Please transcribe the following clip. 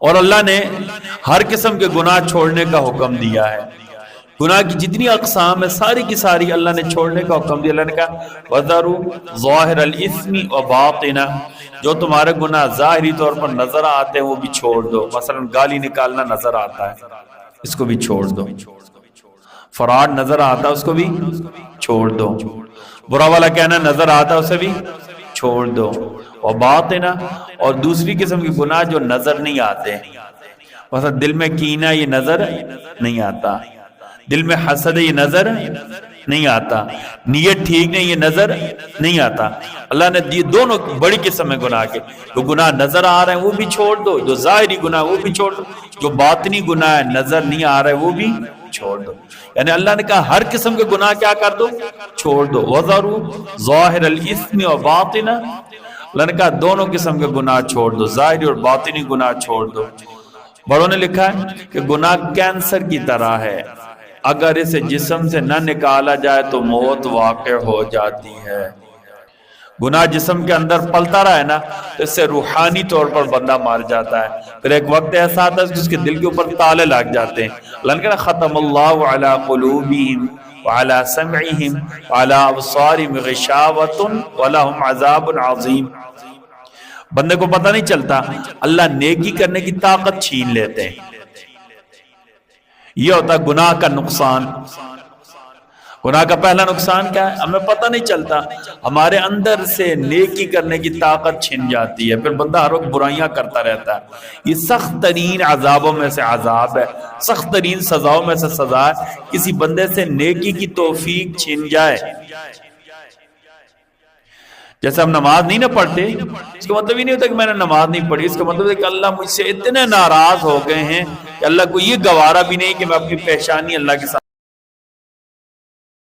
اور اللہ نے ہر قسم کے گناہ چھوڑنے کا حکم دیا ہے. گناہ کی جتنی اقسام ہے ساری کی ساری اللہ نے چھوڑنے کا حکم دیا. اللہ نے کہا وَذَرُوا ظَاهِرَ الْإِثْمِ وَبَاطِنَهُ، جو تمہارے گناہ ظاہری طور پر نظر آتے ہیں وہ بھی چھوڑ دو. مثلا گالی نکالنا نظر آتا ہے، اس کو بھی چھوڑ دو. فراڈ نظر آتا ہے، اس کو بھی چھوڑ دو. برا والا کہنا نظر آتا ہے، اسے بھی چھوڑ دو. وَبَاطِنَ، اور دوسری قسم کے گناہ جو نظر نہیں آتے، مثلا دل میں کینہ یہ نظر نہیں آتا، دل میں حسد یہ نظر نہیں آتا، نیت ٹھیک نہیں یہ نظر نہیں آتا. اللہ نے دی دونوں بڑی قسم ہے گناہ کے. جو گناہ نظر آ رہے ہیں وہ بھی چھوڑ دو، جو ظاہری گناہ وہ بھی چھوڑ دو، جو باطنی گناہ نظر نہیں آ رہے وہ بھی چھوڑ دو. یعنی اللہ نے کہا ہر قسم کے گناہ کیا کر دو، چھوڑ دو. وَذَرُوا ظَاهِرَ الْإِثْمِ وَبَاطِنَهُ، اللہ نے کہا دونوں قسم کے گناہ چھوڑ دو، ظاہری اور باطنی گناہ چھوڑ دو. بڑوں نے لکھا ہے کہ گناہ کینسر کی طرح ہے، اگر اسے جسم سے نہ نکالا جائے تو موت واقع ہو جاتی ہے. گناہ جسم کے اندر پلتا رہا ہے نا تو اس سے روحانی طور پر بندہ مار جاتا ہے. پھر ایک وقت ایسا آتا ہے کہ اس کے دل کے اوپر تالے لگ جاتے ہیں. اللہ نے کہا ختم اللہ علی قلوبہم وعلی سمعہم وعلی ابصارہم غشاوۃ ولہم عذاب عظیم. بندے کو پتہ نہیں چلتا، اللہ نیکی کرنے کی طاقت چھین لیتے ہیں. یہ ہوتا ہے گناہ کا نقصان. گناہ کا پہلا نقصان کیا ہے؟ ہمیں پتہ نہیں چلتا، ہمارے اندر سے نیکی کرنے کی طاقت چھن جاتی ہے، پھر بندہ ہر وقت برائیاں کرتا رہتا ہے. یہ سخت ترین عذابوں میں سے عذاب ہے، سخت ترین سزاؤں میں سے سزا ہے. کسی بندے سے نیکی کی توفیق چھن جائے. جیسے ہم نماز نہیں نہ پڑھتے، اس کا مطلب یہ نہیں ہوتا کہ میں نے نماز نہیں پڑھی، اس کا مطلب ہے کہ اللہ مجھ سے اتنے ناراض ہو گئے ہیں کہ اللہ کو یہ گوارا بھی نہیں کہ میں اپنی پیشانی اللہ کے ساتھ